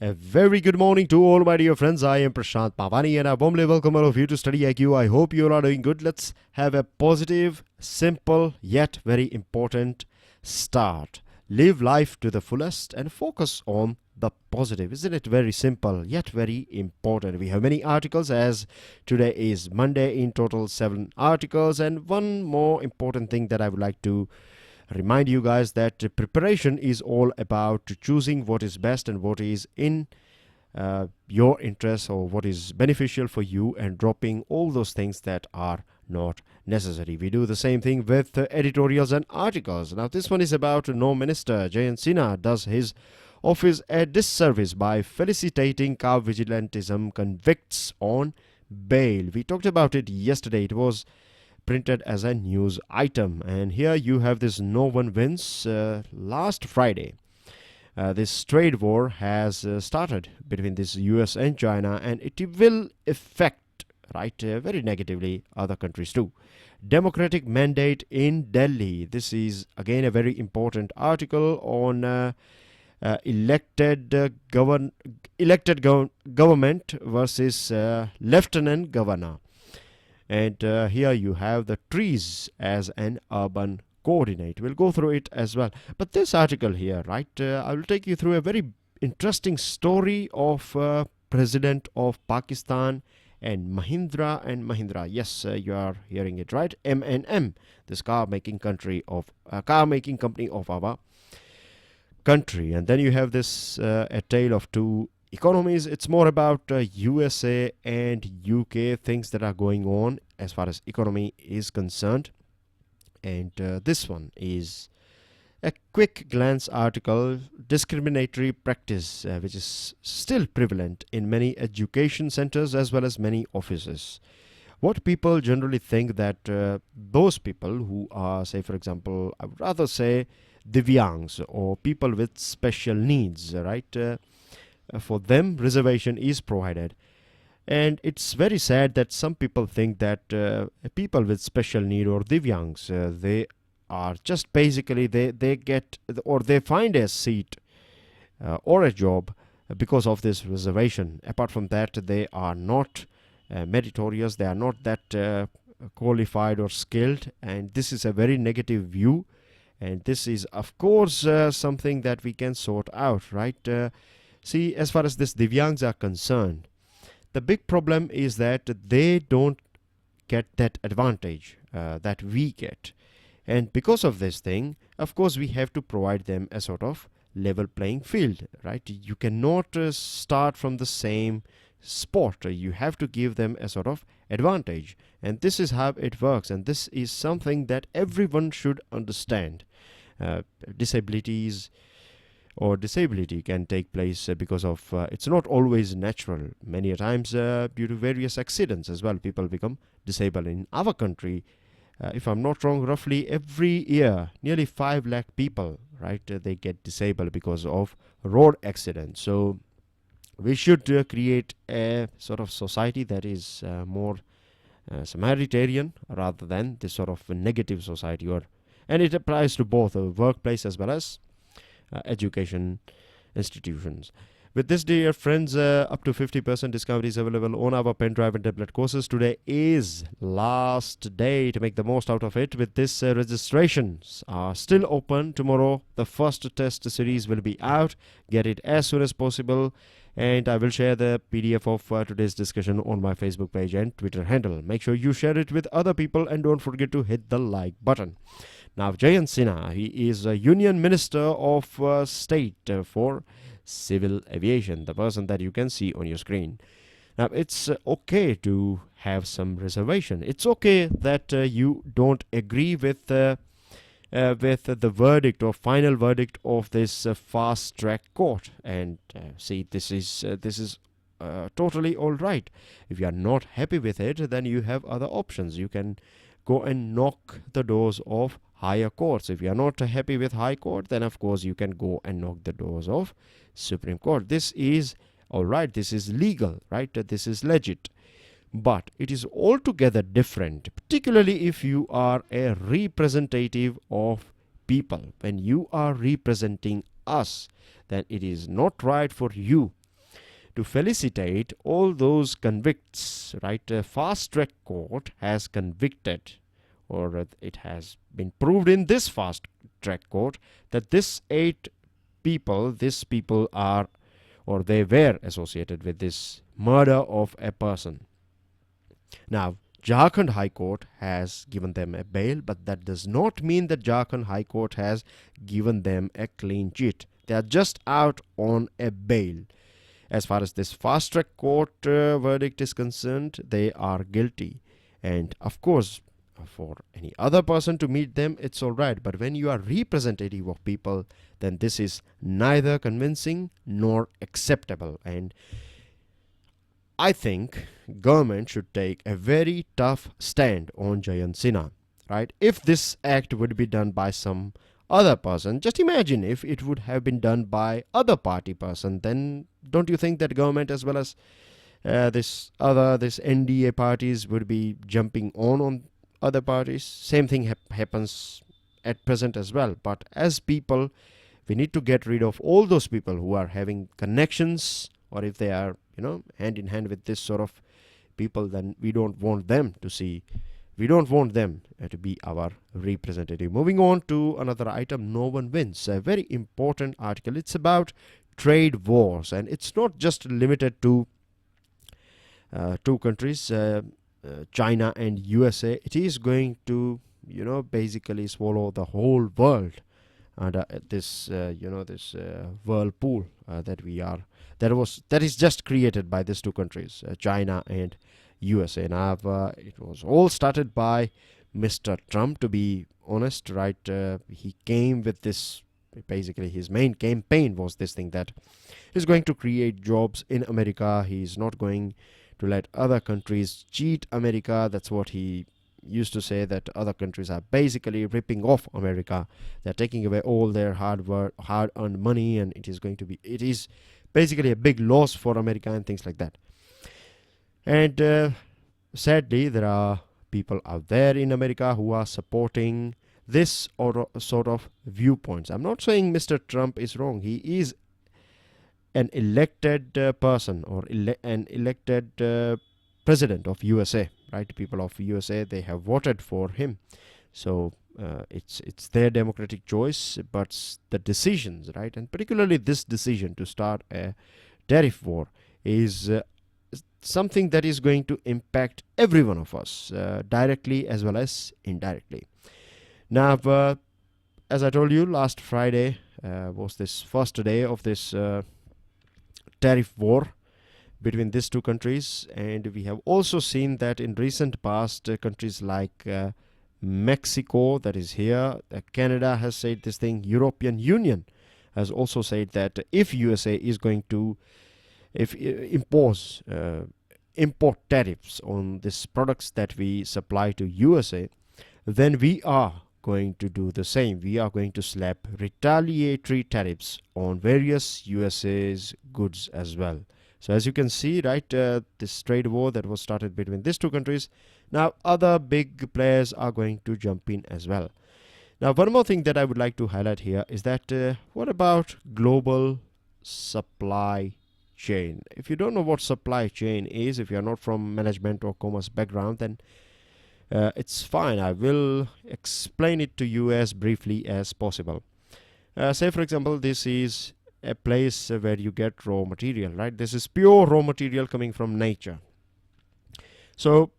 A very good morning to all my dear friends. I am Prashant Pavani and I warmly welcome all of you to StudyIQ. I hope you all are doing good. Let's have a positive, simple, yet very important start. Live life to the fullest and focus on the positive. Isn't it very simple, yet very important? We have many articles as today is Monday, in total 7 articles. And one more important thing that I would like to remind you guys that preparation is all about choosing what is best and what is in your interest or what is beneficial for you and dropping all those things that are not necessary. We do the same thing with editorials and articles. Now this one is about No Minister Jayant Sinha does his office a disservice by felicitating cow vigilantism convicts on bail. We talked about it yesterday. It was printed as a news item, and here you have this no one wins. Last Friday this trade war has started between this US and China, and it will affect very negatively other countries too. Democratic mandate in Delhi. This is again a very important article on elected government versus lieutenant governor. And here you have the trees as an urban coordinate. We'll go through it as well. But this article here, I will take you through a very interesting story of President of Pakistan and Mahindra. Yes, you are hearing it right. M&M, this car making company of our country. And then you have this a tale of two economies. It's more about USA and UK things that are going on as far as economy is concerned. And this one is a quick glance article, discriminatory practice which is still prevalent in many education centers as well as many offices. What people generally think that those people who are, say for example, I would rather say Divyangs or people with special needs, for them reservation is provided. And it's very sad that some people think that people with special need or Divyangs, they are just basically they get or they find a seat or a job because of this reservation. Apart from that, they are not meritorious, they are not that qualified or skilled, and this is a very negative view. And this is of course something that we can sort out, see, as far as this Divyangs are concerned, the big problem is that they don't get that advantage that we get. And because of this thing, of course, we have to provide them a sort of level playing field, You cannot start from the same spot. You have to give them a sort of advantage. And this is how it works. And this is something that everyone should understand. Disability can take place because of it's not always natural. Many times due to various accidents as well, people become disabled. In our country, if I'm not wrong, roughly every year nearly 5 lakh people they get disabled because of road accidents. So we should create a sort of society that is more humanitarian rather than this sort of negative society. And it applies to both the workplace as well as education institutions. With this, dear friends, up to 50% discount is available on our Pendrive and tablet courses. Today is last day to make the most out of it. With this, registrations are still open. Tomorrow, the first test series will be out. Get it as soon as possible. And I will share the PDF of today's discussion on my Facebook page and Twitter handle. Make sure you share it with other people and don't forget to hit the like button. Now, Jayant Sinha, he is a Union Minister of State for Civil Aviation, the person that you can see on your screen. Now, it's okay to have some reservation. It's okay that you don't agree with the verdict or final verdict of this fast track court. And see, this is totally all right. If you are not happy with it, then you have other options. You can go and knock the doors of higher courts. If you are not happy with high court, then of course you can go and knock the doors of Supreme Court. This is all right. This is legal, This is legit. But it is altogether different, particularly if you are a representative of people. When you are representing us, then it is not right for you to felicitate all those convicts, right? A fast track court has convicted, or it has been proved in this fast track court, that these people are, or they were associated with this murder of a person. Now, Jharkhand High Court has given them a bail, but that does not mean that Jharkhand High Court has given them a clean chit. They are just out on a bail. As far as this fast track court verdict is concerned, they are guilty. And of course, for any other person to meet them, it's all right. But when you are representative of people, then this is neither convincing nor acceptable. And I think government should take a very tough stand on Jayant Sinha, right? If this act would be done by some other person, just imagine if it would have been done by other party person, then don't you think that government as well as this NDA parties would be jumping on other parties? Same thing happens at present as well. But as people, we need to get rid of all those people who are having connections, or if they are, hand in hand with this sort of people, then we don't want them to be our representative. Moving on to another item, no one wins. A very important article. It's about trade wars, and it's not just limited to two countries, China and USA. It is going to, basically swallow the whole world under this whirlpool that is just created by these two countries, China and USA. Now, it was all started by Mr. Trump, to be honest, right? He came with this, basically his main campaign was this thing that he's going to create jobs in America. He's not going to let other countries cheat America. That's what he used to say, that other countries are basically ripping off America. They're taking away all their hard-earned money, and it is basically a big loss for America and things like that. And sadly, there are people out there in America who are supporting this sort of viewpoints. I'm not saying Mr. Trump is wrong. He is an elected person, or an elected president of USA, right? People of USA, they have voted for him. So it's their democratic choice, but the decisions, right, and particularly this decision to start a tariff war is something that is going to impact every one of us, directly as well as indirectly. Now, as I told you, last Friday was this first day of this tariff war between these two countries, and we have also seen that in recent past, countries like Mexico, that is here, Canada has said this thing, European Union has also said that if USA is going to impose import tariffs on these products that we supply to USA, then we are going to do the same. We are going to slap retaliatory tariffs on various USA's goods as well. So as you can see, right, this trade war that was started between these two countries, now other big players are going to jump in as well. Now, one more thing that I would like to highlight here is that what about global supply chain? If you don't know what supply chain is, if you are not from management or commerce background, then it's fine. I will explain it to you as briefly as possible. Say, for example, this is a place where you get raw material, right? This is pure raw material coming from nature. So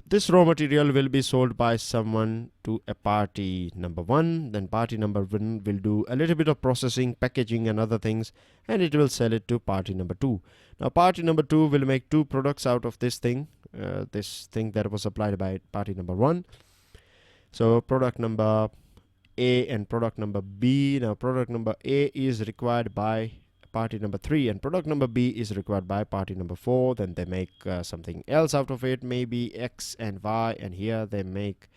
this raw material will be sold by someone to a party number one. Then party number one will do a little bit of processing, packaging and other things, and it will sell it to party number two. Now party number two will make two products out of this thing that was supplied by party number one. So product number A and product number B. Now product number A is required by party number 3 and product number B is required by party number 4. Then they make something else out of it, maybe X and Y, and here they make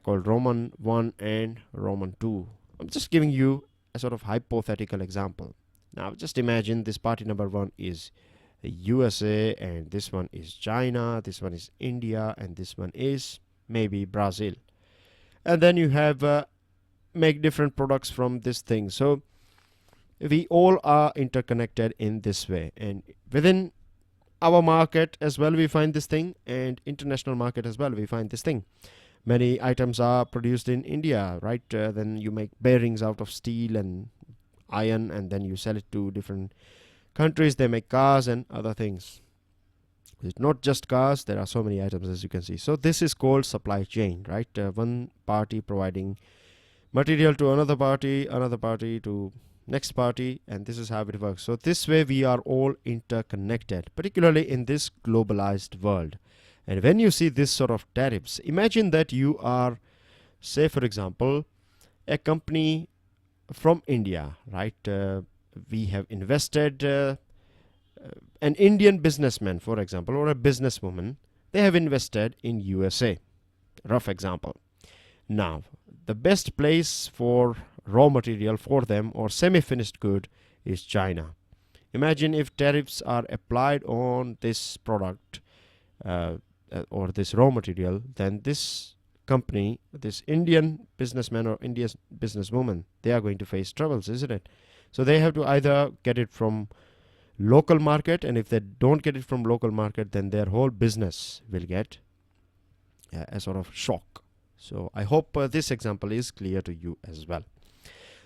called Roman 1 and Roman 2. I'm just giving you a sort of hypothetical example. Now just imagine this party number 1 is USA, and this one is China, this one is India, and this one is maybe Brazil. And then you have make different products from this thing. So we all are interconnected in this way, and within our market as well we find this thing, and international market as well we find this thing. Many items are produced in India, right? Then you make bearings out of steel and iron, and then you sell it to different countries. They make cars and other things. It's not just cars, there are so many items, as you can see. So this is called supply chain, right? One party providing material to another party to next party, and this is how it works. So this way we are all interconnected, particularly in this globalized world. And when you see this sort of tariffs, imagine that you are, say for example, a company from India, right? We have invested, an Indian businessman, for example, or a businesswoman, they have invested in USA. Rough example. Now, the best place for raw material for them or semi-finished good is China. Imagine if tariffs are applied on this product or this raw material, then this company, this Indian businessman or Indian businesswoman, they are going to face troubles, isn't it? So they have to either get it from local market, and if they don't get it from local market, then their whole business will get a sort of shock. So I hope this example is clear to you as well.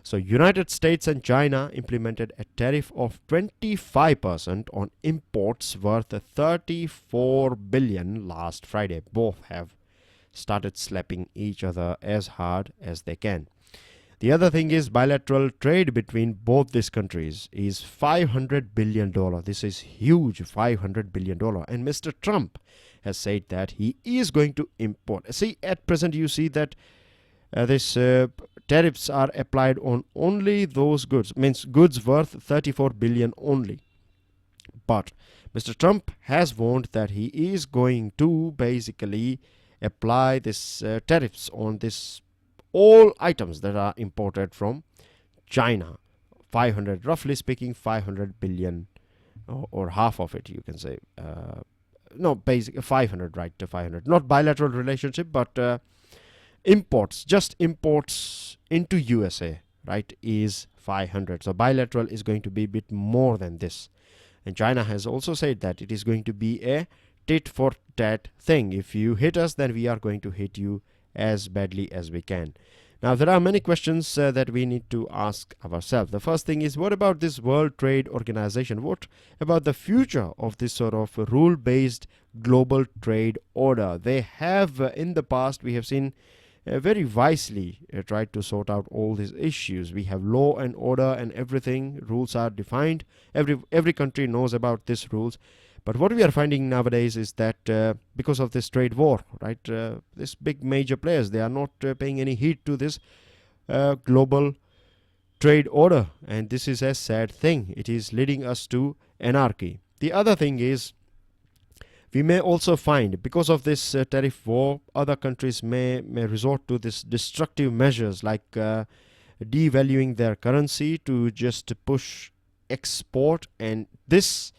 So United States and China implemented a tariff of 25% on imports worth 34 billion last Friday. Both have started slapping each other as hard as they can. The other thing is bilateral trade between both these countries is $500 billion. This is huge, $500 billion. And Mr. Trump has said that he is going to import. See, at present you see that this tariffs are applied on only those goods, means goods worth 34 billion only. But Mr. Trump has warned that he is going to basically apply this tariffs on this all items that are imported from China. 500, roughly speaking, 500 billion, or half of it, you can say. No, basically 500, right? To 500. Not bilateral relationship, but imports, just imports into USA, right, is 500. So bilateral is going to be a bit more than this. And China has also said that it is going to be a tit for tat thing. If you hit us, then we are going to hit you as badly as we can. Now there are many questions that we need to ask ourselves. The first thing is, what about this World Trade Organization? What about the future of this sort of rule-based global trade order? They have in the past, we have seen very wisely tried to sort out all these issues. We have law and order and everything. Rules are defined. Every country knows about these rules. But what we are finding nowadays is that because of this trade war, right, this big major players, they are not paying any heed to this global trade order. And this is a sad thing. It is leading us to anarchy. The other thing is, we may also find, because of this tariff war, other countries may resort to this destructive measures like devaluing their currency to just push export, and this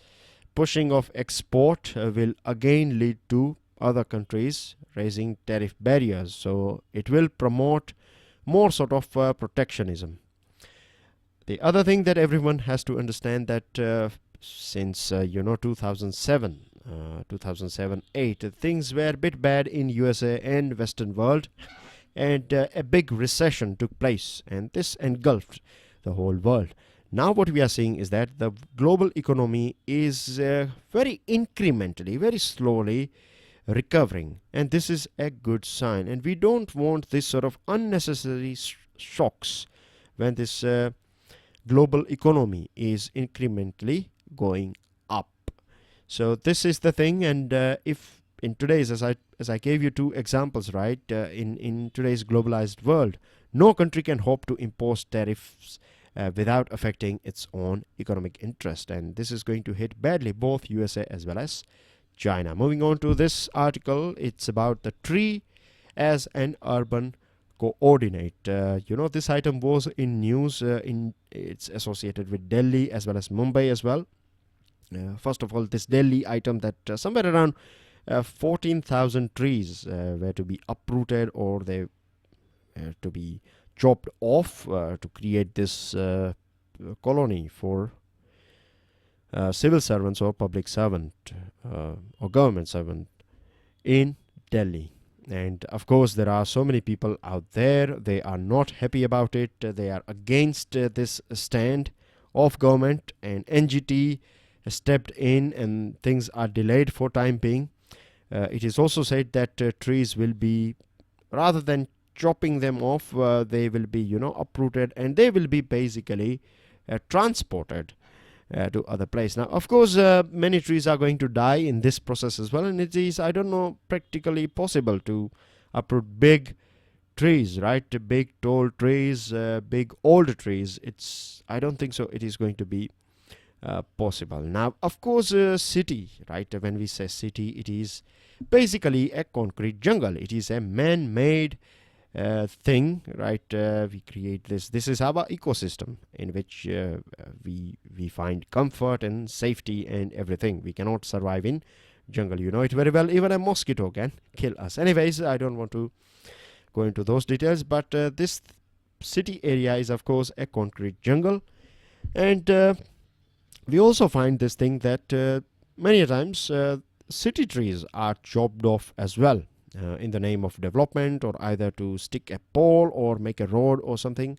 pushing of export will again lead to other countries raising tariff barriers. So it will promote more sort of protectionism. The other thing that everyone has to understand that since 2007, 2007-8, things were a bit bad in USA and Western world, and a big recession took place, and this engulfed the whole world. Now what we are seeing is that the global economy is very incrementally, very slowly recovering, and this is a good sign. And we don't want this sort of unnecessary shocks when this global economy is incrementally going up. So this is the thing. And if in today's, as I gave you two examples, right, in today's globalized world, no country can hope to impose tariffs without affecting its own economic interest, and this is going to hit badly both USA as well as China. Moving on to this article, it's about the tree as an urban coordinate. This item was in news. It's associated with Delhi as well as Mumbai as well. First of all, this Delhi item, that somewhere around 14,000 trees were to be uprooted, or they to be chopped off to create this colony for civil servants or public servant or government servant in Delhi. And of course, there are so many people out there, they are not happy about it. They are against this stand of government, and NGT stepped in and things are delayed for time being. It is also said that trees will be, rather than chopping them off, they will be uprooted, and they will be basically transported to other place. Now of course many trees are going to die in this process as well, and it is, I don't know, practically possible to uproot big trees, right? Big tall trees, big old trees. I don't think so it is going to be possible. Now of course city, right? When we say city, it is basically a concrete jungle. It is a man-made thing, right? We create this is our ecosystem in which we find comfort and safety and everything. We cannot survive in jungle, you know it very well. Even a mosquito can kill us. Anyways, I don't want to go into those details, but this city area is of course a concrete jungle. And we also find this thing that many times city trees are chopped off as well, in the name of development, or either to stick a pole or make a road or something.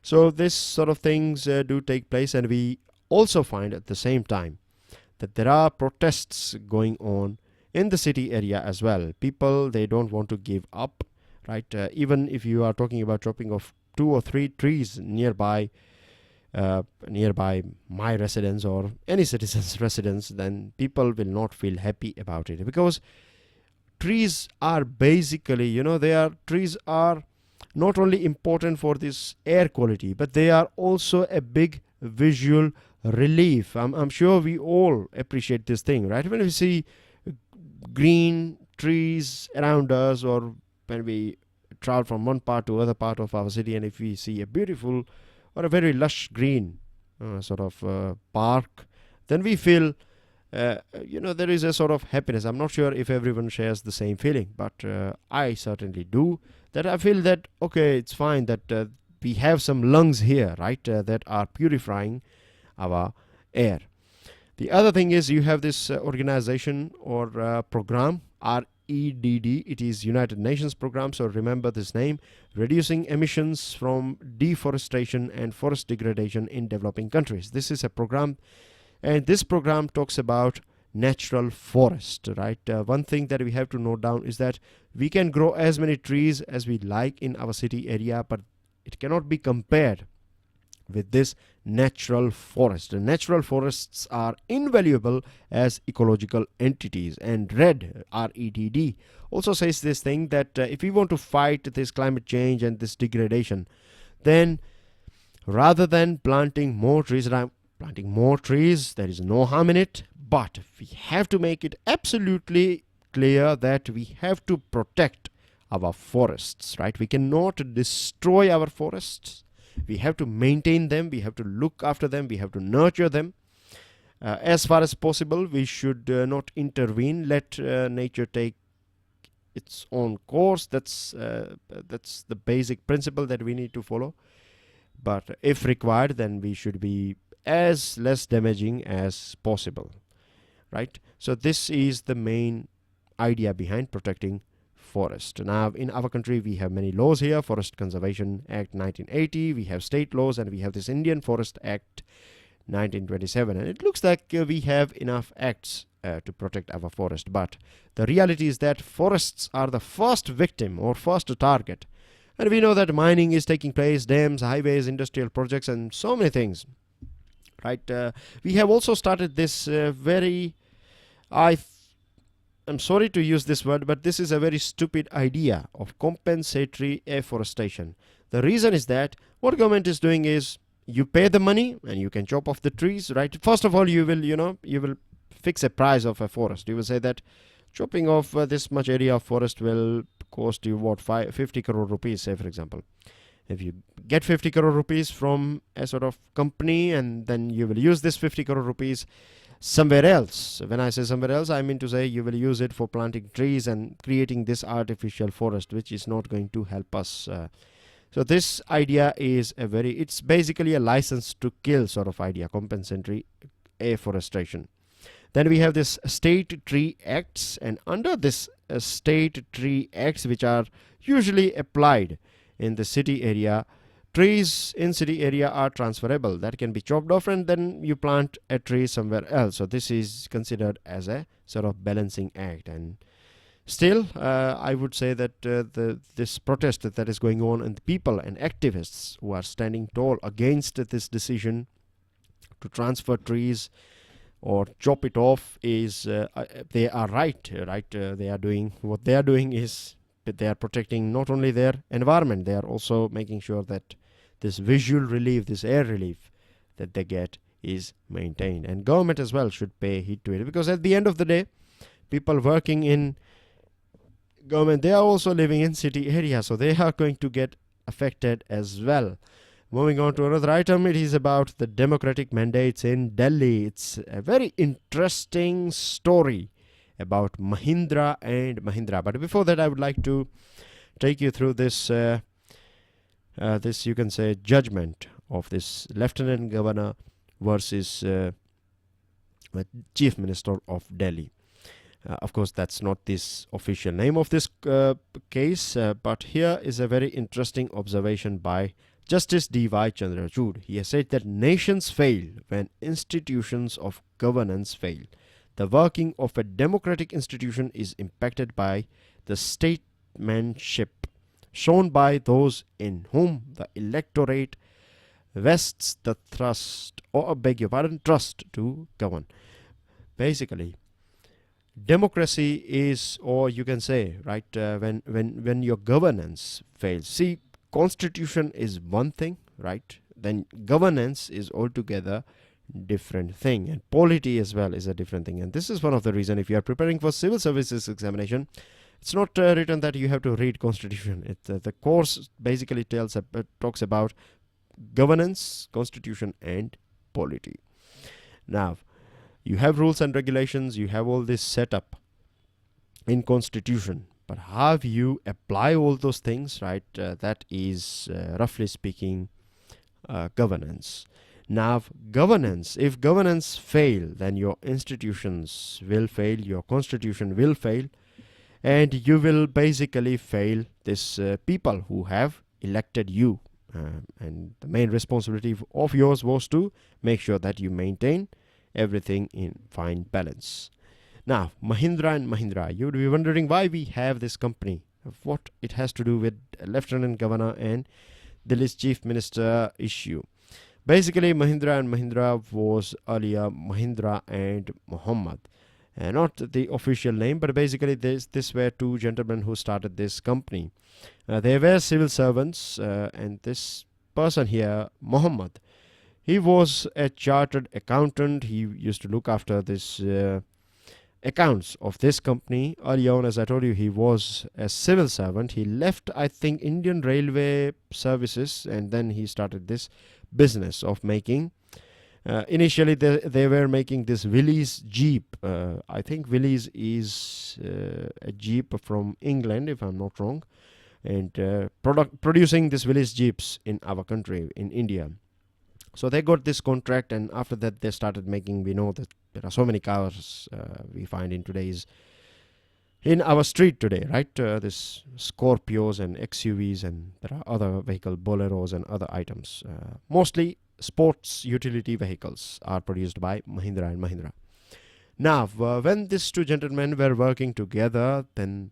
So this sort of things do take place, and we also find at the same time that there are protests going on in the city area as well. People, they don't want to give up, right? Even if you are talking about chopping of 2 or 3 trees nearby my residence or any citizen's residence, then people will not feel happy about it, because trees are basically, trees are not only important for this air quality, but they are also a big visual relief. I'm sure we all appreciate this thing, right? When we see green trees around us, or when we travel from one part to other part of our city, and if we see a beautiful or a very lush green park, then we feel there is a sort of happiness. I'm not sure if everyone shares the same feeling, but I certainly do. That I feel that, okay, it's fine that we have some lungs here, right, that are purifying our air. The other thing is, you have this organization or program, REDD. It is United Nations program, so remember this name: Reducing Emissions from Deforestation and Forest Degradation in Developing Countries. This is a program, and this program talks about natural forest, right? One thing that we have to note down is that we can grow as many trees as we like in our city area, but it cannot be compared with this natural forest. The natural forests are invaluable as ecological entities, and REDD also says this thing that if we want to fight this climate change and this degradation, then rather than planting more trees, there is no harm in it, but we have to make it absolutely clear that we have to protect our forests, right? We cannot destroy our forests. We have to maintain them, we have to look after them, we have to nurture them. As far as possible, we should not intervene. Let nature take its own course. That's the basic principle that we need to follow. But if required, then we should be as less damaging as possible, right? So this is the main idea behind protecting forest. Now in our country we have many laws here: Forest Conservation Act 1980, we have state laws, and we have this Indian Forest Act 1927, and it looks like we have enough acts to protect our forest. But the reality is that forests are the first victim or first target, and we know that mining is taking place, dams, highways, industrial projects, and so many things, right? We have also started this I'm sorry to use this word, but this is a very stupid idea of compensatory afforestation. The reason is that what government is doing is, you pay the money and you can chop off the trees, right? First of all, you will fix a price of a forest. You will say that chopping off this much area of forest will cost you what, 50 crore rupees, say for example. If you get 50 crore rupees from a sort of company, and then you will use this 50 crore rupees somewhere else. When I say somewhere else, I mean to say you will use it for planting trees and creating this artificial forest, which is not going to help us. So this idea is it's basically a license to kill sort of idea, compensatory afforestation. Then we have this State Tree Acts, and under this State Tree Acts, which are usually applied in the city area, trees in city area are transferable. That can be chopped off and then you plant a tree somewhere else. So this is considered as a sort of balancing act. And still, I would say that this protest that is going on, and the people and activists who are standing tall against this decision to transfer trees or chop it off is they are right. They are doing what they are doing is they are protecting not only their environment, they are also making sure that this visual relief, this air relief that they get is maintained. And government as well should pay heed to it, because at the end of the day, people working in government, they are also living in city areas, so they are going to get affected as well. Moving on to another item, it is about the democratic mandates in Delhi. It's a very interesting story about Mahindra and Mahindra. But before that, I would like to take you through this, this you can say judgment of this Lieutenant Governor versus Chief Minister of Delhi. Of course, that's not this official name of this case, but here is a very interesting observation by Justice D.Y. Chandrachud. He has said that nations fail when institutions of governance fail. The working of a democratic institution is impacted by the statesmanship shown by those in whom the electorate vests the trust to govern. Basically, democracy is, or you can say, right, when your governance fails. See, constitution is one thing, right? Then governance is altogether different thing, and polity as well is a different thing. And this is one of the reason, if you are preparing for civil services examination, it's not written that you have to read constitution. The course basically talks about governance, constitution, and polity. Now, you have rules and regulations, you have all this set up in constitution, but how you apply all those things, right? That is, roughly speaking, governance. Now, governance, if governance fail, then your institutions will fail, your constitution will fail, and you will basically fail this people who have elected you. And the main responsibility of yours was to make sure that you maintain everything in fine balance. Now, Mahindra and Mahindra, you would be wondering why we have this company, what it has to do with Lieutenant Governor and Delhi's Chief Minister issue. Basically, Mahindra and Mahindra was earlier Mahindra and Muhammad. Not the official name, but basically this were two gentlemen who started this company. They were civil servants, and this person here, Muhammad, he was a chartered accountant. He used to look after this accounts of this company. Early on, as I told you, he was a civil servant. He left, I think, Indian Railway Services, and then he started this business of making. Initially, they were making this Willys Jeep. I think Willys is a Jeep from England, if I'm not wrong, and producing this Willys Jeeps in our country, in India. So they got this contract, and after that they started making. We know that there are so many cars we find in our street today, right? This Scorpios and XUVs, and there are other vehicle, Boleros and other items. Mostly sports utility vehicles are produced by Mahindra and Mahindra. Now, when these two gentlemen were working together, then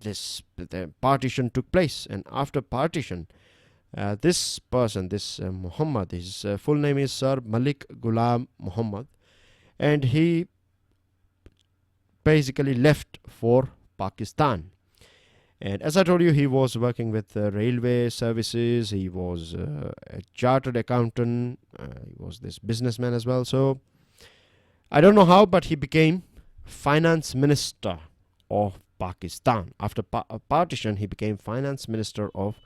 the partition took place, and after partition, this person, this Muhammad, his full name is Sir Malik Ghulam Muhammad, and he basically left for Pakistan. And as I told you, he was working with railway services. He was a chartered accountant. He was this businessman as well. So I don't know how, but he became finance minister of Pakistan. After partition, he became finance minister of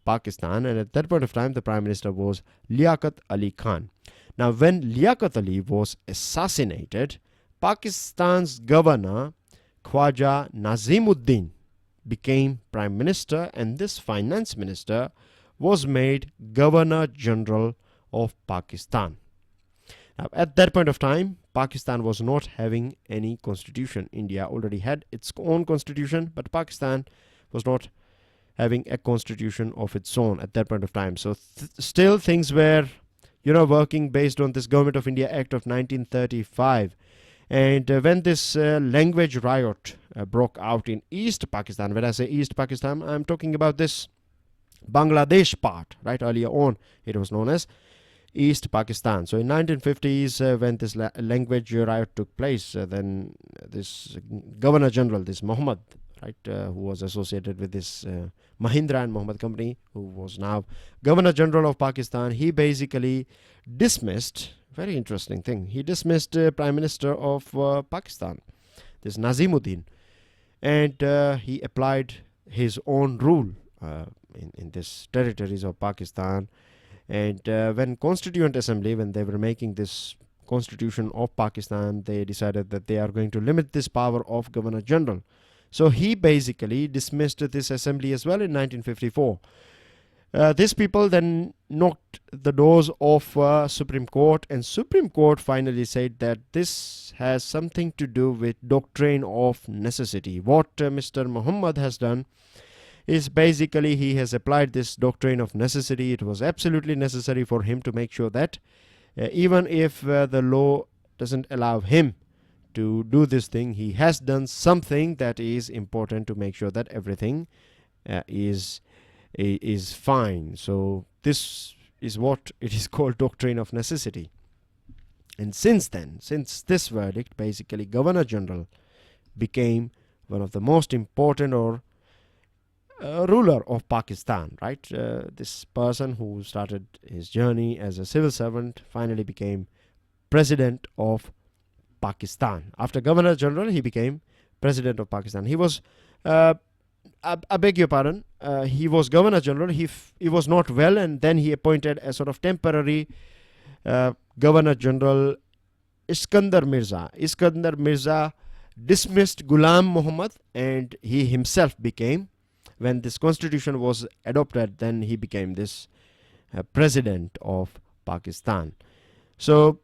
Pakistan, and at that point of time, the Prime Minister was Liaquat Ali Khan. Now, when Liaquat Ali was assassinated, Pakistan's governor, Khwaja Nazimuddin, became Prime Minister, and this finance minister was made Governor General of Pakistan. Now, at that point of time, Pakistan was not having any constitution. India already had its own constitution, but Pakistan was not having a constitution of its own at that point of time. So still things were, working based on this Government of India Act of 1935. And when this language riot broke out in East Pakistan, when I say East Pakistan, I'm talking about this Bangladesh part, right? Earlier on, it was known as East Pakistan. So in 1950s, when this language riot took place, then this Governor General, this Muhammad, right, who was associated with this Mahindra and Muhammad company, who was now Governor General of Pakistan, he basically dismissed, very interesting thing, he dismissed Prime Minister of Pakistan, this Nazimuddin, and he applied his own rule in this territories of Pakistan. And when Constituent Assembly, when they were making this Constitution of Pakistan, they decided that they are going to limit this power of Governor General. So he basically dismissed this assembly as well in 1954. These people then knocked the doors of Supreme Court, and Supreme Court finally said that this has something to do with Doctrine of Necessity. What Mr. Muhammad has done is basically he has applied this Doctrine of Necessity. It was absolutely necessary for him to make sure that even if the law doesn't allow him to do this thing, he has done something that is important to make sure that everything is fine. So this is what it is called Doctrine of Necessity. And since then, since this verdict, basically Governor General became one of the most important or ruler of Pakistan, right? This person who started his journey as a civil servant finally became President of Pakistan. After Governor General, he became President of Pakistan. He was, I beg your pardon, he was Governor General. He was not well, and then he appointed a sort of temporary Governor General, Iskandar Mirza. Iskandar Mirza dismissed Ghulam Muhammad, and he himself became, when this constitution was adopted, then he became this President of Pakistan. So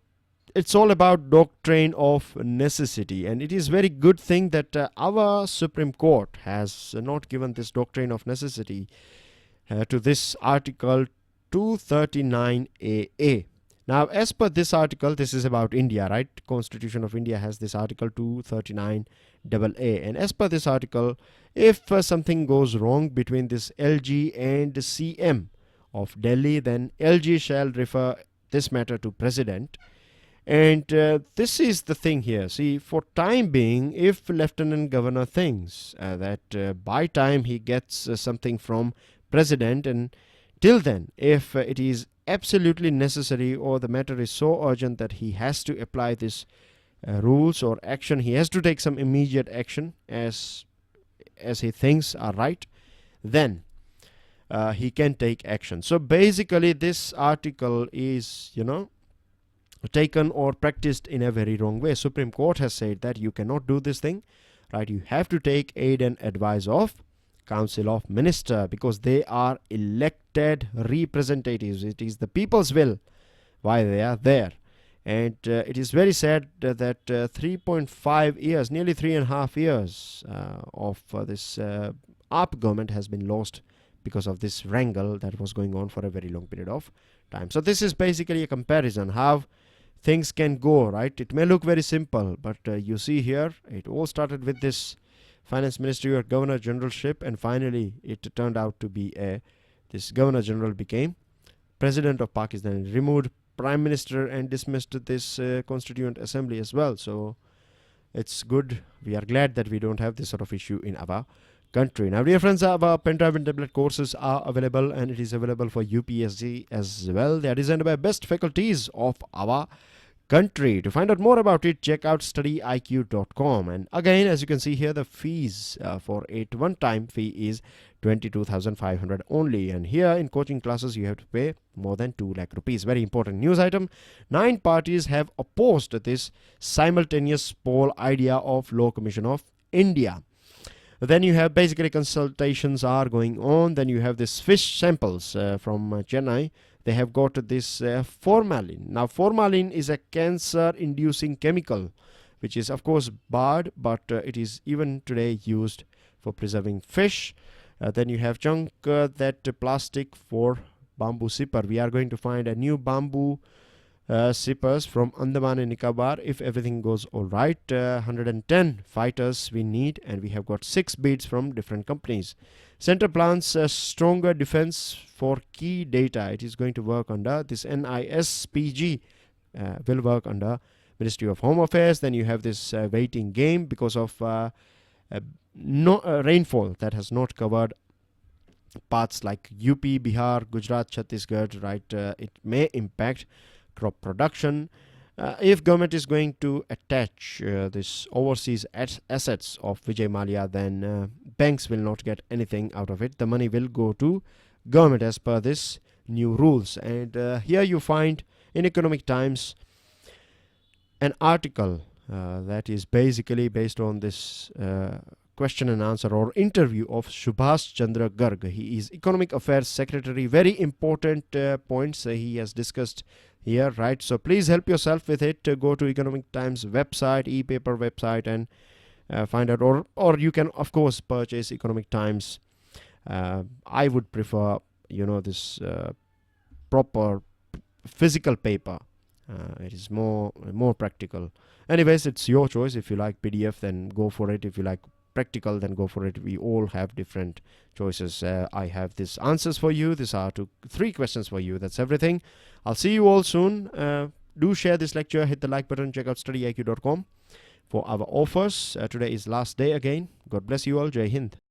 it's all about Doctrine of Necessity, and it is very good thing that our Supreme Court has not given this Doctrine of Necessity to this Article 239AA. Now, as per this article, this is about India, right? Constitution of India has this Article 239AA, and as per this article, if something goes wrong between this LG and CM of Delhi, then LG shall refer this matter to President. And this is the thing here. See, for time being, if Lieutenant Governor thinks that by time he gets something from President, and till then, if it is absolutely necessary or the matter is so urgent that he has to apply this rules or action, he has to take some immediate action as he thinks are right, then he can take action. So basically this article is, taken or practiced in a very wrong way. Supreme Court has said that you cannot do this thing, right? You have to take aid and advice of Council of Minister, because they are elected representatives. It is the people's will why they are there. And it is very sad that 3.5 years, nearly 3.5 years of this AAP government has been lost because of this wrangle that was going on for a very long period of time. So this is basically a comparison how things can go, right? It may look very simple, but you see here, it all started with this Finance Ministry or Governor Generalship, and finally it turned out to be this Governor General became President of Pakistan, removed Prime Minister and dismissed this Constituent Assembly as well. So it's good. We are glad that we don't have this sort of issue in our country. Now, dear friends, our Pendrive and tablet courses are available, and it is available for UPSC as well. They are designed by best faculties of our country. To find out more about it, check out StudyIQ.com. And again, as you can see here, the fees for a one-time fee is 22,500 only. And here in coaching classes, you have to pay more than 2 lakh rupees. Very important news item. 9 parties have opposed this simultaneous poll idea of Law Commission of India. Then you have basically consultations are going on. Then you have this fish samples from Chennai. They have got this formalin. Now formalin is a cancer inducing chemical which is of course barred, but it is even today used for preserving fish. Then you have chunk that plastic for bamboo zipper. We are going to find a new bamboo zippers from Andaman and Nicobar if everything goes all right. 110 fighters we need, and we have got 6 bids from different companies. Center plans a stronger defense for key data. It is going to work under this NISPG, will work under Ministry of Home Affairs. Then you have this waiting game because of rainfall that has not covered parts like UP, Bihar, Gujarat, Chhattisgarh, right? It may impact crop production. If government is going to attach this overseas assets of Vijay Mallya, then banks will not get anything out of it. The money will go to government as per this new rules. And here you find in Economic Times an article that is basically based on this question and answer or interview of Subhash Chandra Garg. He is Economic Affairs Secretary. Very important points he has discussed here, right? So please help yourself with it. Go to Economic Times website, e-paper website, and find out, or you can of course purchase Economic Times. I would prefer, this proper physical paper. It is more practical. Anyways, it's your choice. If you like PDF, then go for it. If you like practical, then go for it. We all have different choices. I have these answers for you. These are 3 questions for you. That's everything. I'll see you all soon. Do share this lecture. Hit the like button. Check out StudyIQ.com for our offers. Today is last day again. God bless you all. Jai Hind.